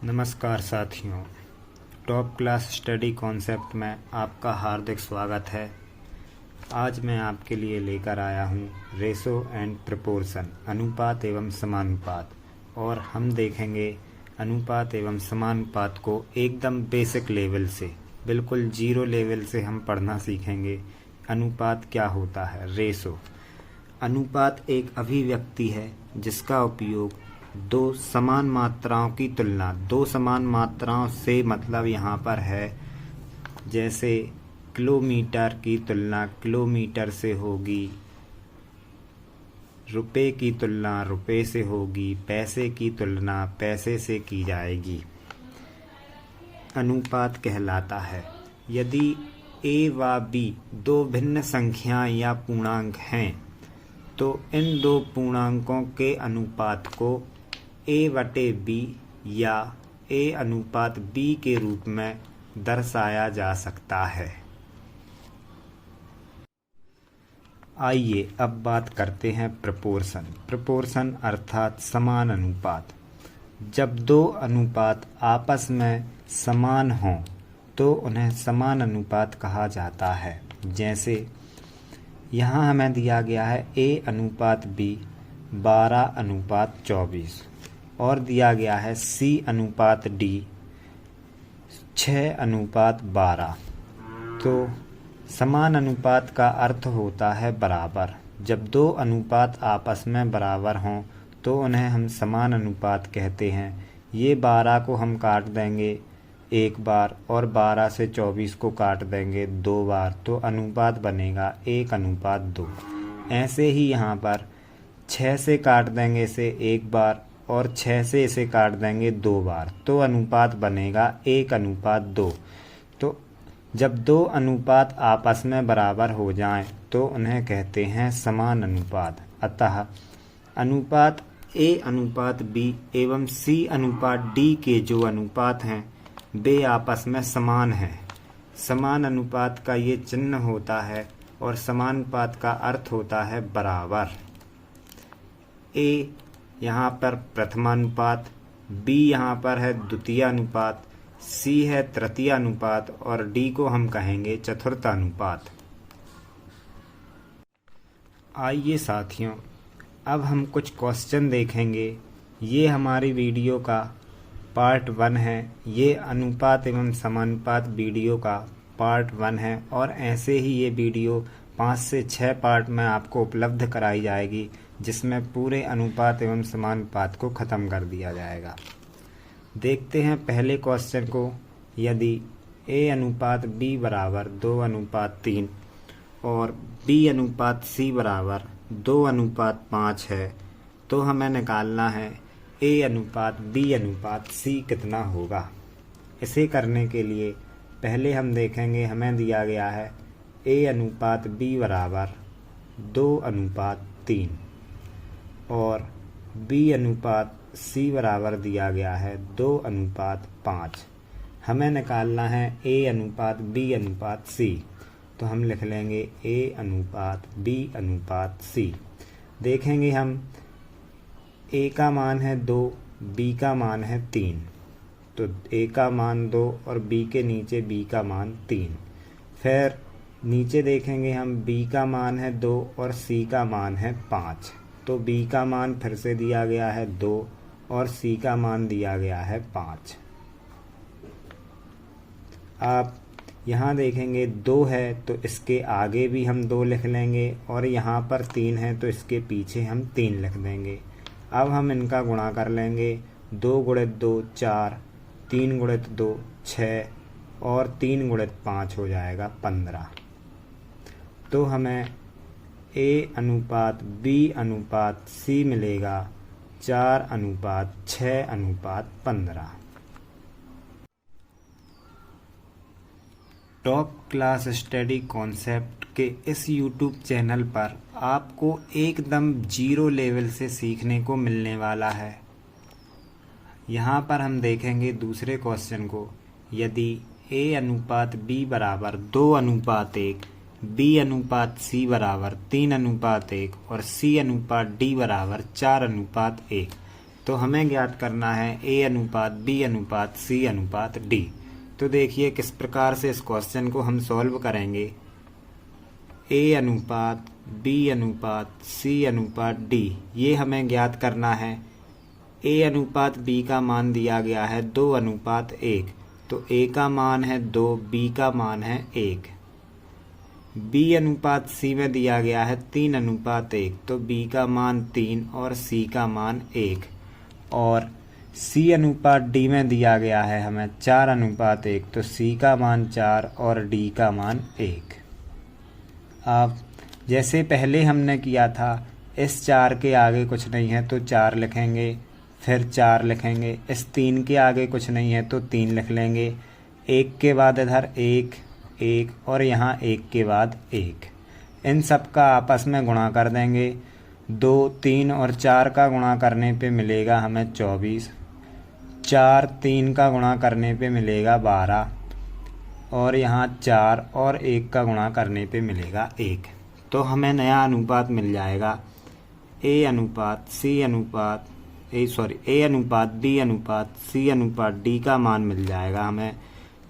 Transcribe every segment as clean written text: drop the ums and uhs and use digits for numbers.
नमस्कार साथियों, top class study concept में आपका हार्दिक स्वागत है। आज मैं आपके लिए लेकर आया हूँ रेशो एंड प्रपोर्शन, अनुपात एवं समानुपात। और हम देखेंगे अनुपात एवं समानुपात को एकदम बेसिक लेवल से, बिल्कुल जीरो लेवल से हम पढ़ना सीखेंगे। अनुपात क्या होता है? रेशो। अनुपात एक अभिव्यक्ति है जिसका उपयोग दो समान मात्राओं की तुलना, दो समान मात्राओं से मतलब यहाँ पर है, जैसे किलोमीटर की तुलना किलोमीटर से होगी, रुपए की तुलना रुपए से होगी, पैसे की तुलना पैसे से की जाएगी। अनुपात कहलाता है यदि a व b दो भिन्न संख्याएं या पूर्णांक हैं तो इन दो पूर्णांकों के अनुपात को a/b या a अनुपात b के रूप में दर्शाया जा सकता है। आइए अब बात करते हैं प्रपोर्शन। प्रपोर्शन अर्थात समान अनुपात। जब दो अनुपात आपस में समान हों तो उन्हें समान अनुपात कहा जाता है। जैसे यहाँ हमें दिया गया है a अनुपात b 12:24 और दिया गया है c अनुपात d 6:12। तो समान अनुपात का अर्थ होता है बराबर। जब दो अनुपात आपस में बराबर हों तो उन्हें हम समान अनुपात कहते हैं। ये 12 को हम काट देंगे एक बार और 12 से 24 को काट देंगे दो बार, तो अनुपात बनेगा 1:2। ऐसे ही यहाँ पर 6 से काट देंगे इसे एक बार और 6 से इसे काट देंगे दो बार, तो अनुपात बनेगा 1:2। तो जब दो अनुपात आपस में बराबर हो जाएं तो उन्हें कहते हैं समान अनुपात। अतः अनुपात a अनुपात b एवं c अनुपात d के जो अनुपात हैं वे आपस में समान हैं। समान अनुपात का ये चिन्ह होता है और समानुपात का अर्थ होता है बराबर। a यहाँ पर प्रथमानुपात, b यहाँ पर है द्वितीयानुपात, c है तृतीयानुपात और d को हम कहेंगे चतुर्थानुपात। आइए साथियों, अब हम कुछ क्वेश्चन देखेंगे। ये हमारी वीडियो का पार्ट 1 है। ये अनुपात एवं समानुपात वीडियो का पार्ट 1 है और ऐसे ही ये वीडियो 5 से 6 पार्ट में आपको उपलब्ध कराई जाएगी, जिसमें पूरे अनुपात एवं समानुपात को ख़त्म कर दिया जाएगा। देखते हैं पहले क्वेश्चन को। यदि a अनुपात b बराबर 2:3 और b अनुपात c बराबर 2:5 है तो हमें निकालना है a अनुपात b अनुपात c कितना होगा। इसे करने के लिए पहले हम देखेंगे, हमें दिया गया है a अनुपात b बराबर 2:3 और b अनुपात c बराबर दिया गया है 2:5। हमें निकालना है a अनुपात b अनुपात c, तो हम लिख लेंगे a अनुपात b अनुपात c। देखेंगे हम a का मान है 2, b का मान है 3, तो a का मान 2 और b के नीचे b का मान 3। फिर नीचे देखेंगे हम b का मान है 2 और c का मान है 5, तो b का मान फिर से दिया गया है 2 और c का मान दिया गया है 5। आप यहाँ देखेंगे 2 है तो इसके आगे भी हम 2 लिख लेंगे और यहाँ पर 3 है तो इसके पीछे हम 3 लिख देंगे। अब हम इनका गुणा कर लेंगे। 2 × 2 4, 3 × 2 6 और 3 × 5 हो जाएगा 15। तो हमें a अनुपात b अनुपात c मिलेगा 4:6:15। टॉप क्लास स्टडी कॉन्सेप्ट के इस YouTube चैनल पर आपको एकदम जीरो लेवल से सीखने को मिलने वाला है। यहाँ पर हम देखेंगे दूसरे क्वेश्चन को। यदि a अनुपात b बराबर 2:1, b अनुपात c बराबर 3:1 और c अनुपात d बराबर 4:1, तो हमें ज्ञात करना है A अनुपात B अनुपात C अनुपात D। तो देखिए किस प्रकार से इस क्वेश्चन को हम सॉल्व करेंगे। A अनुपात B अनुपात C अनुपात D ये हमें ज्ञात करना है। A अनुपात B का मान दिया गया है 2 अनुपात 1, तो A का मान है 2, B का मान है 1। B अनुपात C में दिया गया है 3 अनुपात 1, तो B का मान 3 और C का मान 1। और C अनुपात D में दिया गया है हमें 4 अनुपात 1, तो C का मान 4 और D का मान 1। अब जैसे पहले हमने किया था, इस 4 के आगे कुछ नहीं है तो 4 लिखेंगे, फिर 4 लिखेंगे। इस 3 के आगे कुछ नहीं है तो 3 लिख लेंगे। 1 के बाद इधर 1 1 और यहाँ 1 के बाद 1। इन सब का आपस में गुणा कर देंगे। 2 3 और 4 का गुणा करने पे मिलेगा हमें 24। 4 3 का गुणा करने पे मिलेगा 12 और यहाँ 4 और 1 का गुणा करने पे मिलेगा 1। तो हमें नया अनुपात मिल जाएगा। A अनुपात B अनुपात C अनुपात D का मान मिल जाएगा हमें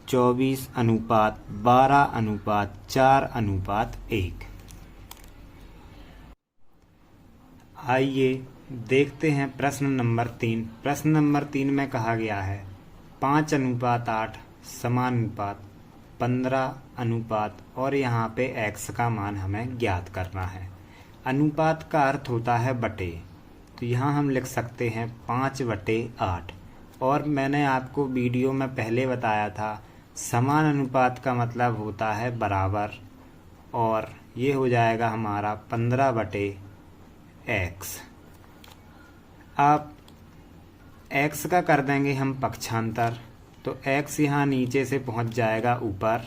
24 अनुपात 12 अनुपात 4 अनुपात 1। आइए देखते हैं प्रश्न नंबर 3। प्रश्न नंबर 3 में कहा गया है 5 अनुपात 8 समानुपात 15 अनुपात और यहाँ पे x का मान हमें ज्ञात करना है। अनुपात का अर्थ होता है बटे, तो यहाँ हम लिख सकते हैं 5/8। और मैंने आपको वीडियो में पहले बताया था समान अनुपात का मतलब होता है बराबर, और ये हो जाएगा हमारा 15/x। अब x का कर देंगे हम पक्षांतर, तो x यहाँ नीचे से पहुँच जाएगा ऊपर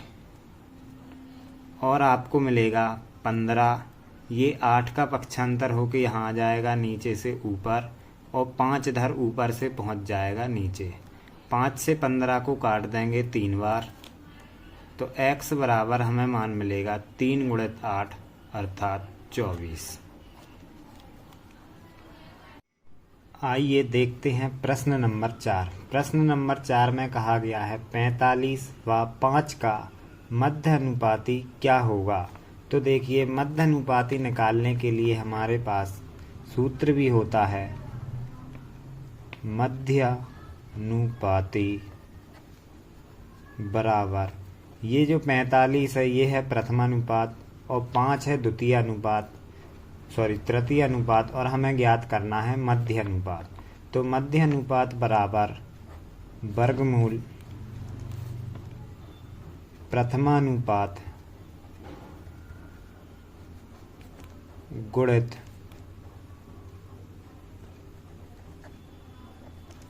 और आपको मिलेगा 15। ये 8 का पक्षांतर होके यहाँ आ जाएगा नीचे से ऊपर, और 5 इधर ऊपर से पहुँच जाएगा नीचे। 5 से 15 को काट देंगे 3 बार, तो x बराबर हमें मान मिलेगा 3 × 8 अर्थात 24। आइए देखते हैं प्रश्न नंबर 4। प्रश्न नंबर 4 में कहा गया है 45 व 5 का मध्य अनुपाती क्या होगा। तो देखिए मध्य अनुपाती निकालने के लिए हमारे पास सूत्र भी होता है। मध्य अनुपाती बराबर, ये जो 45 है ये है प्रथम अनुपात और 5 है तृतीय अनुपात, और हमें ज्ञात करना है मध्य अनुपात। तो मध्य अनुपात बराबर वर्गमूल प्रथमानुपात गुणित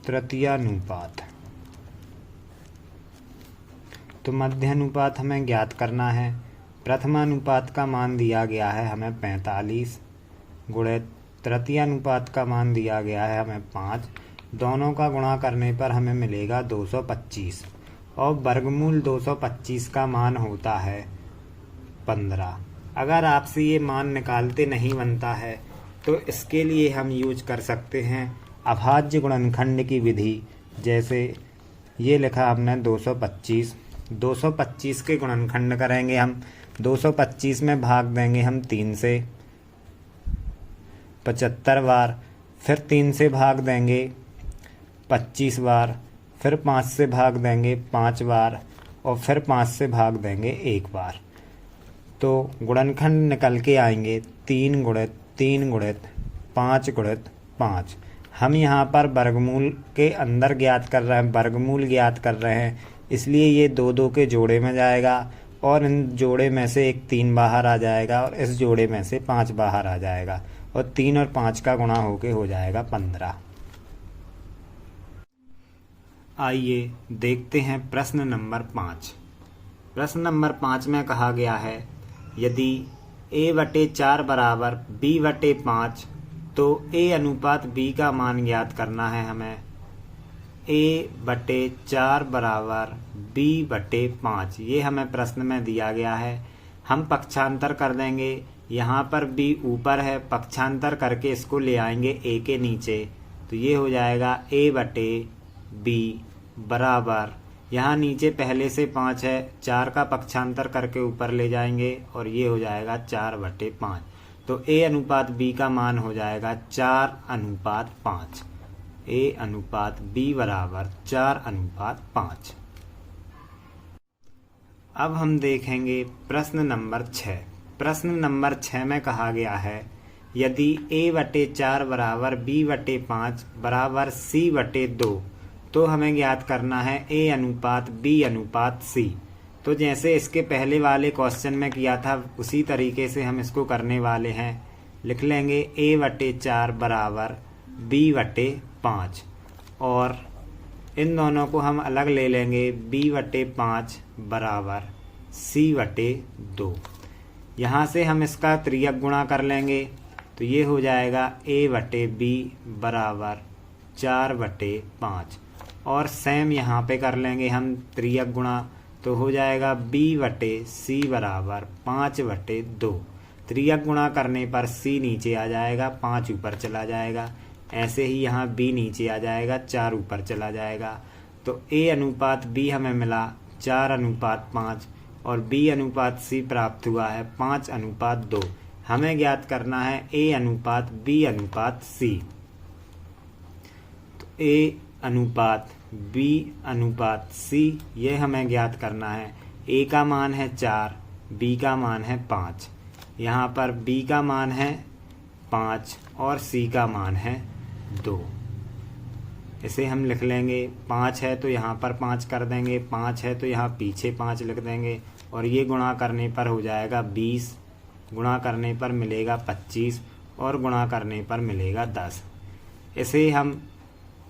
तृतीयानुपात। तो मध्य अनुपात हमें ज्ञात करना है। प्रथमानुपात का मान दिया गया है हमें 45 गुणित तृतीयानुपात का मान दिया गया है हमें 5। दोनों का गुणा करने पर हमें मिलेगा 225, और वर्गमूल 225 का मान होता है 15। अगर आपसे ये मान निकालते नहीं बनता है तो इसके लिए हम यूज कर सकते हैं अभाज्य गुणनखंड की विधि। जैसे ये लिखा हमने 225 के गुणनखंड करेंगे हम। 225 में भाग देंगे हम 3 से 75 बार, फिर 3 से भाग देंगे 25 बार, फिर 5 से भाग देंगे 5 बार, और फिर 5 से भाग देंगे 1 बार। तो गुणनखंड निकल के आएंगे 3 गुणित 3 गुणित 5 गुणित 5। हम यहाँ पर वर्गमूल के अंदर ज्ञात कर रहे हैं, वर्गमूल ज्ञात कर रहे हैं, इसलिए ये 2 के जोड़े में जाएगा, और इन जोड़े में से एक 3 बाहर आ जाएगा, और इस जोड़े में से 5 बाहर आ जाएगा, और 3 और 5 का गुणा होके हो जाएगा 15। आइए देखते हैं प्रश्न नंबर 5। प्रश्न नंबर 5 में कहा गया है यदि a/4 बराबर b/5 तो a अनुपात b का मान ज्ञात करना है हमें। a/4 बराबर b/5 ये हमें प्रश्न में दिया गया है। हम पक्षांतर कर देंगे, यहाँ पर b ऊपर है, पक्षांतर करके इसको ले आएंगे a के नीचे, तो ये हो जाएगा A/B बराबर, यहाँ नीचे पहले से 5 है, 4 का पक्षांतर करके ऊपर ले जाएंगे और ये हो जाएगा 4/5। तो A/B का मान हो जाएगा 4:5। A/B बराबर 4:5। अब हम देखेंगे प्रश्न नंबर 6। प्रश्न नंबर 6 में कहा गया है यदि A/4 बराबर B/5 बराबर C/2 तो हमें ज्ञात करना है A/B/C। तो जैसे इसके पहले वाले क्वेश्चन में किया था उसी तरीके से हम इसको करने वाले हैं। लिख लेंगे A/4 बराबर B/5 और इन दोनों को हम अलग ले लेंगे B/5 बराबर C/2। यहाँ से हम इसका त्रियक गुणा कर लेंगे तो ये हो जाएगा A/B बराबर 4/5 और सेम यहाँ पे कर लेंगे हम त्रियक गुणा तो हो जाएगा B/C बराबर 5/2। त्रियक गुणा करने पर C नीचे आ जाएगा, 5 ऊपर चला जाएगा। ऐसे ही यहाँ B नीचे आ जाएगा, 4 ऊपर चला जाएगा। तो A/B हमें मिला 4:5 और B/C प्राप्त हुआ है 5:2। हमें ज्ञात करना है A/B/C। तो A/B/C ये हमें ज्ञात करना है। A का मान है 4, B का मान है 5। यहाँ पर B का मान है 5 और C का मान है 2। इसे हम लिख लेंगे, 5 है तो यहाँ पर 5 कर देंगे, 5 है तो यहाँ पीछे 5 लिख देंगे और ये गुणा करने पर हो जाएगा 20, गुणा करने पर मिलेगा 25 और गुणा करने पर मिलेगा 10। इसे हम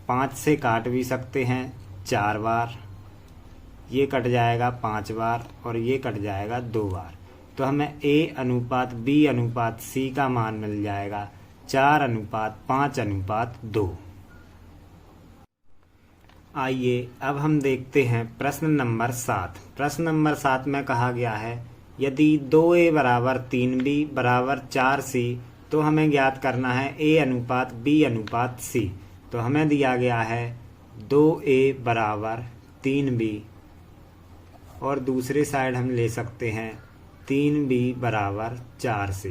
5 से काट भी सकते हैं 4 बार, ये कट जाएगा 5 बार और ये कट जाएगा 2 बार। तो हमें A/B/C का मान मिल जाएगा 4:5:2। आइए अब हम देखते हैं प्रश्न नंबर 7। प्रश्न नंबर 7 में कहा गया है यदि 2A बराबर 3B बराबर 4C तो हमें ज्ञात करना है A/B/C। तो हमें दिया गया है 2A बराबर 3B और दूसरे साइड हम ले सकते हैं 3B बराबर 4C।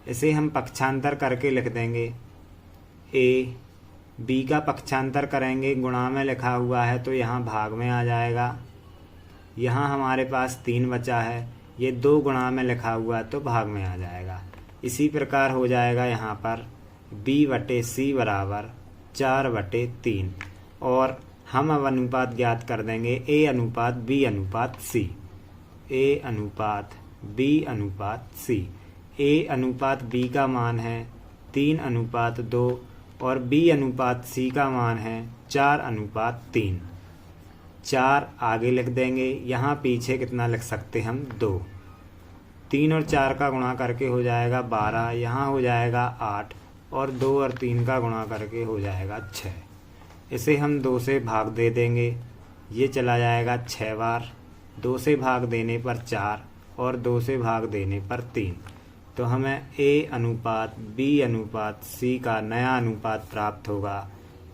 इसे हम पक्षांतर करके लिख देंगे। B का पक्षांतर करेंगे, गुणा में लिखा हुआ है तो यहाँ भाग में आ जाएगा। यहाँ हमारे पास 3 बचा है, ये 2 गुणा में लिखा हुआ तो भाग में आ जाएगा। इसी प्रकार हो जाएगा यहाँ पर B/C बराबर 4/3 और हम अब अनुपात ज्ञात कर देंगे A/B/C। A/B/C। A/B का मान है 3:2 और B/C का मान है 4:3। 4 आगे लिख देंगे, यहाँ पीछे कितना लिख सकते हम 2। 3 और 4 का गुणा करके हो जाएगा 12, यहाँ हो जाएगा 8 और 2 और 3 का गुणा करके हो जाएगा 6। इसे हम 2 से भाग दे देंगे, ये चला जाएगा 6 बार। 2 से भाग देने पर 4 और 2 से भाग देने पर 3। तो हमें A/B/C का नया अनुपात प्राप्त होगा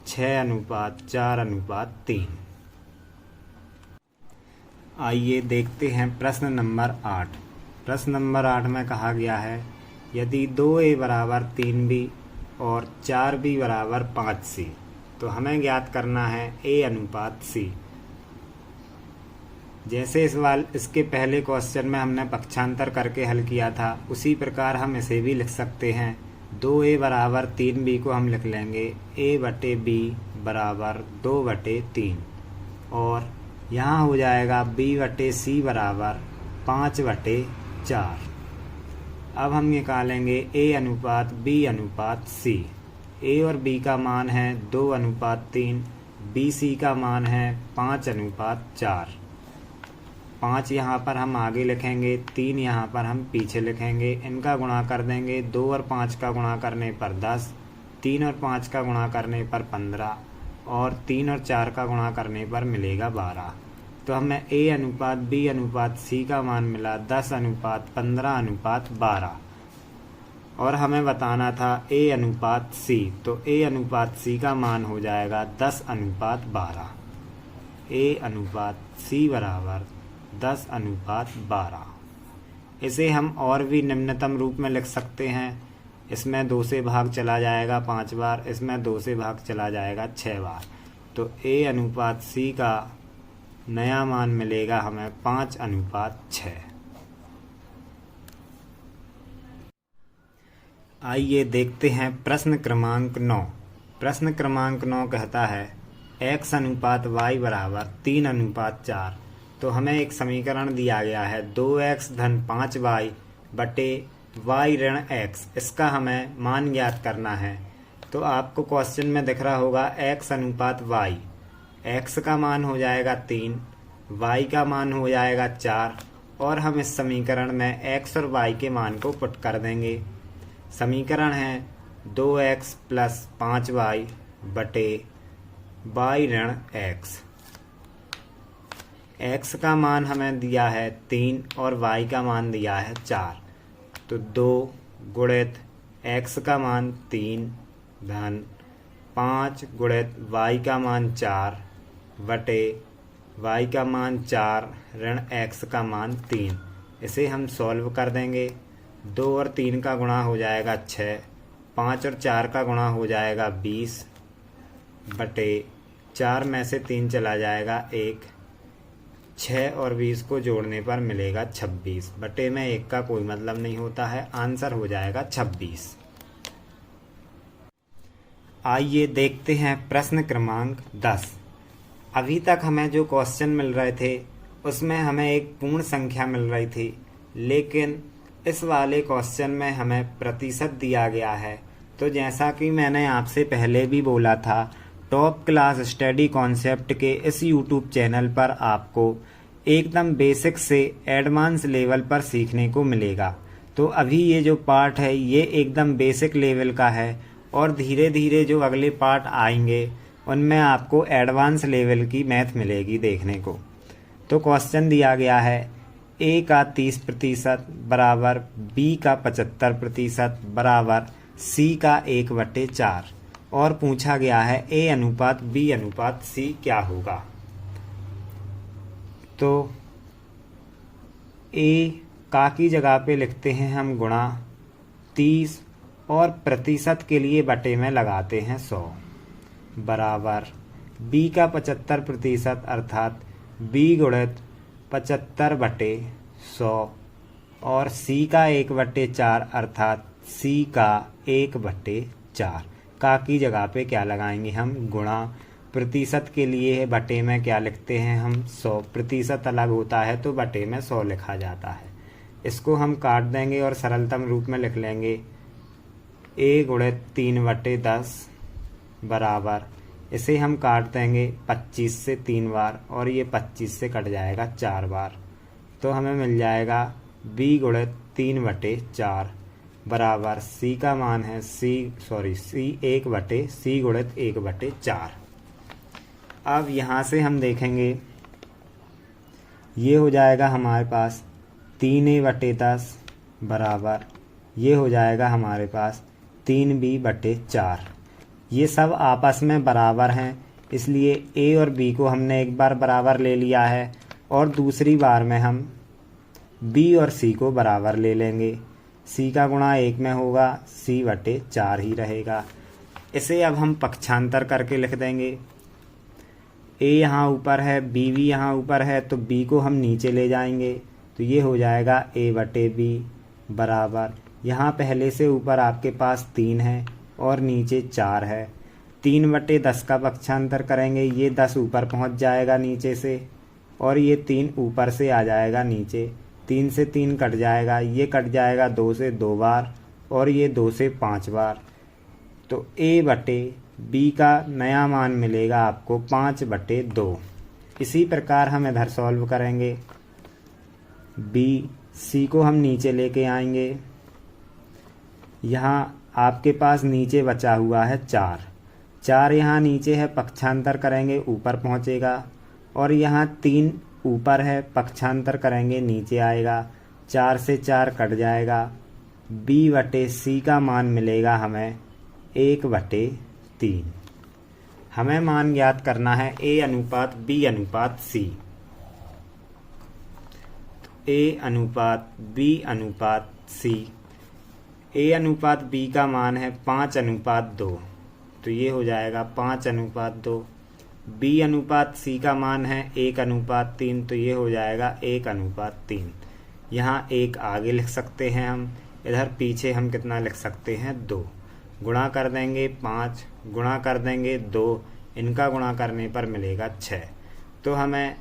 6:4:3। आइए देखते हैं प्रश्न नंबर 8। प्रश्न नंबर 8 में कहा गया है यदि 2A बराबर 3B और 4B बराबर 5C तो हमें ज्ञात करना है A/C। जैसे इसके पहले क्वेश्चन में हमने पक्षांतर करके हल किया था उसी प्रकार हम इसे भी लिख सकते हैं। 2A बराबर 3B को हम लिख लेंगे A/B बराबर 2/3 और यहाँ हो जाएगा B/C बराबर 5/4। अब हम निकालेंगे A/B/C। A और B का मान है 2:3, BC का मान है 5:4। 5 यहाँ पर हम आगे लिखेंगे, 3 यहाँ पर हम पीछे लिखेंगे। इनका गुणा कर देंगे, 2 और 5 का गुणा करने पर 10, 3 और 5 का गुणा करने पर 15 और 3 और 4 का गुणा करने पर मिलेगा 12। तो हमें A/B/C का मान मिला 10:15:12। और हमें बताना था A अनुपात C, तो A अनुपात C का मान हो जाएगा 10:12। A अनुपात C बराबर 10:12। इसे हम और भी निम्नतम रूप में लिख सकते हैं। इसमें 2 से भाग चला जाएगा 5 बार, इसमें 2 से भाग चला जाएगा 6 बार, तो A अनुपात C का नया मान मिलेगा हमें 5:6। आइए देखते हैं प्रश्न क्रमांक 9। प्रश्न क्रमांक 9 कहता है x अनुपात y बराबर 3:4। तो हमें एक समीकरण दिया गया है 2x धन 5y बटे y ऋण x, इसका हमें मान ज्ञात करना है। तो आपको क्वेश्चन में दिख रहा होगा x अनुपात y, x का मान हो जाएगा 3, y का मान हो जाएगा 4, और हम इस समीकरण में x और y के मान को पुट कर देंगे। समीकरण है 2x प्लस 5y बटे y ऋण x। x का मान हमें दिया है 3 और y का मान दिया है 4, तो 2 गुणित x का मान 3 धन 5 गुणित y का मान 4 बटे y का मान 4 ऋण x का मान 3। इसे हम सॉल्व कर देंगे। 2 और 3 का गुणा हो जाएगा 6, 5 और 4 का गुणा हो जाएगा 20 बटे 4 में से 3 चला जाएगा 1, 6 और 20 को जोड़ने पर मिलेगा 26, बटे में 1 का कोई मतलब नहीं होता है, आंसर हो जाएगा 26। आइए देखते हैं प्रश्न क्रमांक 10। अभी तक हमें जो क्वेश्चन मिल रहे थे उसमें हमें एक पूर्ण संख्या मिल रही थी, लेकिन इस वाले क्वेश्चन में हमें प्रतिशत दिया गया है। तो जैसा कि मैंने आपसे पहले भी बोला था, टॉप क्लास स्टडी कॉन्सेप्ट के इस यूट्यूब चैनल पर आपको एकदम बेसिक से एडवांस लेवल पर सीखने को मिलेगा। तो अभी ये जो पार्ट है ये एकदम बेसिक लेवल का है, और धीरे धीरे जो अगले पार्ट आएंगे उनमें आपको एडवांस लेवल की मैथ मिलेगी देखने को। तो क्वेश्चन दिया गया है A का 30% बराबर B का 75% बराबर C का 1/4, और पूछा गया है A अनुपात B अनुपात C क्या होगा। तो A का की जगह पे लिखते हैं हम गुणा 30, और प्रतिशत के लिए बटे में लगाते हैं 100 बराबर B का 75% अर्थात B गुणित 75/100 और C का 1/4 अर्थात C का 1/4। का की जगह पे क्या लगाएंगे हम गुणा, प्रतिशत के लिए है बटे में क्या लिखते हैं हम 100, प्रतिशत अलग होता है तो बटे में 100 लिखा जाता है। इसको हम काट देंगे और सरलतम रूप में लिख लेंगे A गुणित 3/10 बराबर, इसे हम काट देंगे 25 से 3 बार, और ये 25 से कट जाएगा 4 बार, तो हमें मिल जाएगा B गुणित 3/4 बराबर C का मान है C गुणित 1/4। अब यहाँ से हम देखेंगे ये हो जाएगा हमारे पास 3A/10 बराबर, ये हो जाएगा हमारे पास 3B/4। ये सब आपस में बराबर हैं, इसलिए A और B को हमने एक बार बराबर ले लिया है, और दूसरी बार में हम B और C को बराबर ले लेंगे। C का गुणा 1 में होगा, C/4 ही रहेगा। इसे अब हम पक्षांतर करके लिख देंगे। A यहाँ ऊपर है, B भी यहाँ ऊपर है, तो B को हम नीचे ले जाएंगे, तो ये हो जाएगा A/B बराबर, यहाँ पहले से ऊपर आपके पास 3 है और नीचे 4 है। 3/10 का पक्षांतर करेंगे, ये 10 ऊपर पहुँच जाएगा नीचे से, और ये 3 ऊपर से आ जाएगा नीचे। 3 से 3 कट जाएगा, ये कट जाएगा 2 से 2 बार, और ये 2 से 5 बार। तो A/B का नया मान मिलेगा आपको 5/2। इसी प्रकार हम इधर सॉल्व करेंगे। C को हम नीचे लेके आएंगे। यहाँ आपके पास नीचे बचा हुआ है 4 यहाँ नीचे है, पक्षांतर करेंगे ऊपर पहुँचेगा, और यहाँ 3 ऊपर है, पक्षांतर करेंगे नीचे आएगा। 4 से 4 कट जाएगा, बी बटे सी का मान मिलेगा हमें 1/3। हमें मान ज्ञात करना है A अनुपात B अनुपात C। A अनुपात B अनुपात C। A अनुपात B का मान है 5/2, तो ये हो जाएगा 5/2। B अनुपात C का मान है 1/3, तो ये हो जाएगा 1/3। यहाँ 1 आगे लिख सकते हैं हम, इधर पीछे हम कितना लिख सकते हैं 2। गुणा कर देंगे 5, गुणा कर देंगे 2, इनका गुणा करने पर मिलेगा 6। तो हमें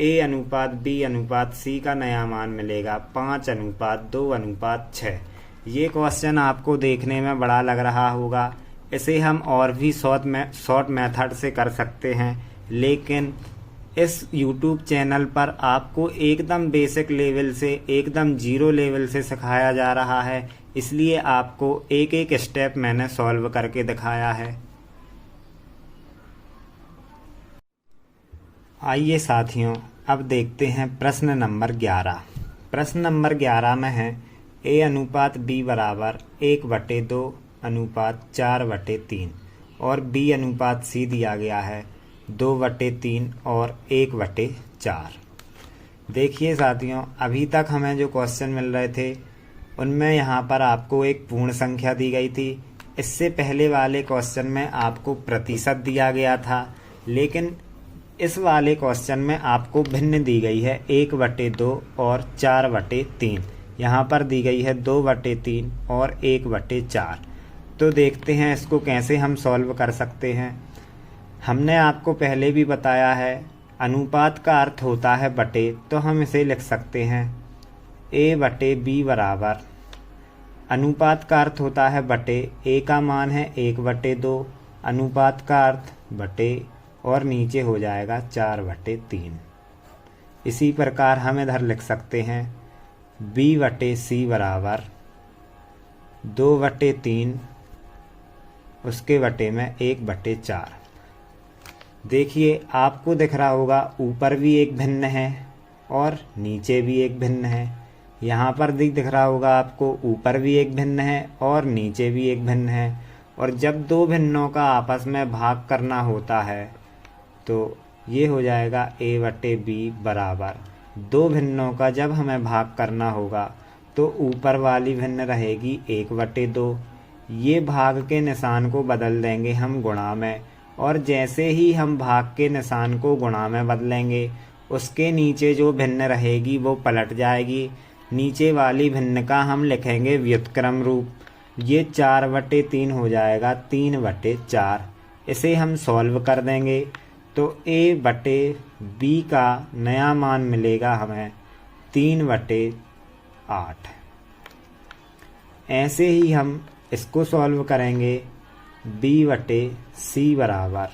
A अनुपात B अनुपात C का नया मान मिलेगा 5/2/6। ये क्वेश्चन आपको देखने में बड़ा लग रहा होगा, इसे हम और भी शॉर्ट मेथड से कर सकते हैं, लेकिन इस YouTube चैनल पर आपको एकदम बेसिक लेवल से, एकदम जीरो लेवल से सिखाया जा रहा है, इसलिए आपको एक एक स्टेप मैंने सॉल्व करके दिखाया है। आइए साथियों, अब देखते हैं प्रश्न नंबर 11। प्रश्न नंबर 11 में है A अनुपात B बराबर 1/2/4/3 और B अनुपात C दिया गया है 2/3 और 1/4। देखिए साथियों, अभी तक हमें जो क्वेश्चन मिल रहे थे उनमें यहाँ पर आपको एक पूर्ण संख्या दी गई थी। इससे पहले वाले क्वेश्चन में आपको प्रतिशत दिया गया था, लेकिन इस वाले क्वेश्चन में आपको भिन्न दी गई है 1/2 और 4/3। यहाँ पर दी गई है 2/3 और 1/4। तो देखते हैं इसको कैसे हम सॉल्व कर सकते हैं। हमने आपको पहले भी बताया है, अनुपात का अर्थ होता है बटे, तो हम इसे लिख सकते हैं A/B बराबर, अनुपात का अर्थ होता है बटे, A का मान है 1/2, अनुपात का अर्थ बटे, और नीचे हो जाएगा 4/3। इसी प्रकार हम इधर लिख सकते हैं B/C बराबर 2/3, उसके बटे में 1/4। देखिए आपको दिख रहा होगा ऊपर भी एक भिन्न है और नीचे भी एक भिन्न है। यहाँ पर दिख रहा होगा आपको ऊपर भी एक भिन्न है और नीचे भी एक भिन्न है। और जब दो भिन्नों का आपस में भाग करना होता है तो ये हो जाएगा A/B बराबर, दो भिन्नों का जब हमें भाग करना होगा तो ऊपर वाली भिन्न रहेगी 1/2। ये भाग के निशान को बदल देंगे हम गुणा में, और जैसे ही हम भाग के निशान को गुणा में बदलेंगे उसके नीचे जो भिन्न रहेगी वो पलट जाएगी। नीचे वाली भिन्न का हम लिखेंगे व्युत्क्रम रूप। ये 4/3 हो जाएगा 3/4। इसे हम सॉल्व कर देंगे तो A/B का नया मान मिलेगा हमें 3/8। ऐसे ही हम इसको सॉल्व करेंगे B/C बराबर,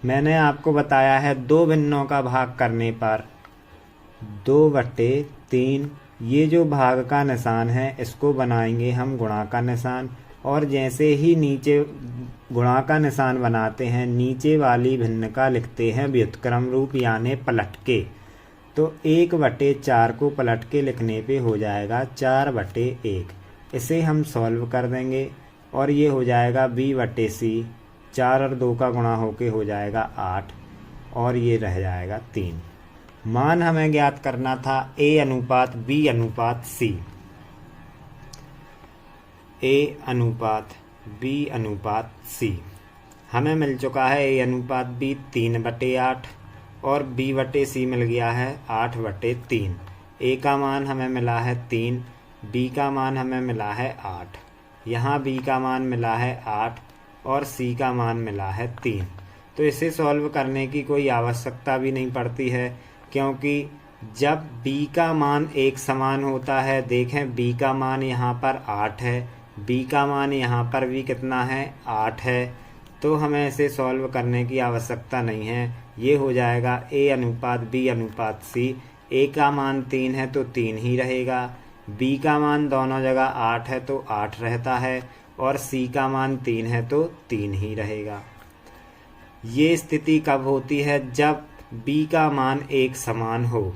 मैंने आपको बताया है दो भिन्नों का भाग करने पर 2/3, ये जो भाग का निशान है इसको बनाएंगे हम गुणा का निशान, और जैसे ही नीचे गुणा का निशान बनाते हैं नीचे वाली भिन्न का लिखते हैं व्युत्क्रम रूप, यानी पलट के। तो 1/4 को पलट के लिखने पे हो जाएगा 4/1। इसे हम सॉल्व कर देंगे और ये हो जाएगा B/C, 4 और 2 का गुणा होके हो जाएगा 8, और ये रह जाएगा 3। मान हमें ज्ञात करना था A अनुपात B अनुपात C। A अनुपात B अनुपात C हमें मिल चुका है A अनुपात B 3/8 और B/C मिल गया है 8/3। A का मान हमें मिला है 3, B का मान हमें मिला है 8, यहाँ B का मान मिला है 8 और C का मान मिला है 3। तो इसे सॉल्व करने की कोई आवश्यकता भी नहीं पड़ती है, क्योंकि जब B का मान एक समान होता है, देखें B का मान यहाँ पर 8 है, B का मान यहाँ पर भी कितना है 8 है, तो हमें इसे सॉल्व करने की आवश्यकता नहीं है। ये हो जाएगा A अनुपात B अनुपात C। A का मान 3 है तो 3 ही रहेगा, B का मान दोनों जगह 8 है तो 8 रहता है, और C का मान 3 है तो 3 ही रहेगा। ये स्थिति कब होती है? जब B का मान एक समान हो।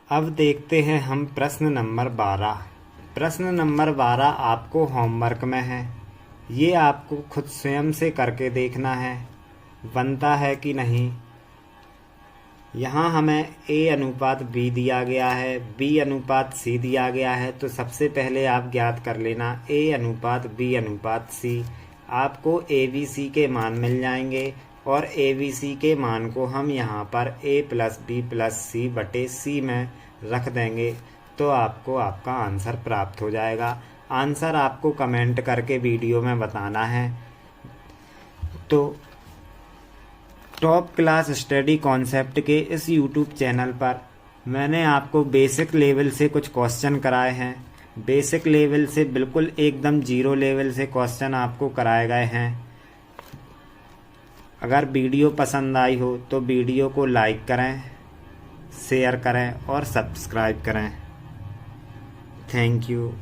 अब देखते हैं हम प्रश्न नंबर 12। प्रश्न नंबर 12 आपको होमवर्क में है। ये आपको खुद स्वयं से करके देखना है बनता है कि नहीं। यहाँ हमें A अनुपात B दिया गया है, B अनुपात C दिया गया है। तो सबसे पहले आप ज्ञात कर लेना A अनुपात B अनुपात C। आपको ABC के मान मिल जाएंगे और ABC के मान को हम यहाँ पर A plus B plus C बटे C में रख देंगे तो आपको आपका आंसर प्राप्त हो जाएगा। आंसर आपको कमेंट करके वीडियो में बताना है। तो टॉप क्लास स्टडी कॉन्सेप्ट के इस यूट्यूब चैनल पर मैंने आपको बेसिक लेवल से कुछ क्वेश्चन कराए हैं। बेसिक लेवल से बिल्कुल एकदम जीरो लेवल से क्वेश्चन आपको कराए गए हैं। अगर वीडियो पसंद आई हो तो वीडियो को लाइक करें, शेयर करें और सब्सक्राइब करें। Thank you.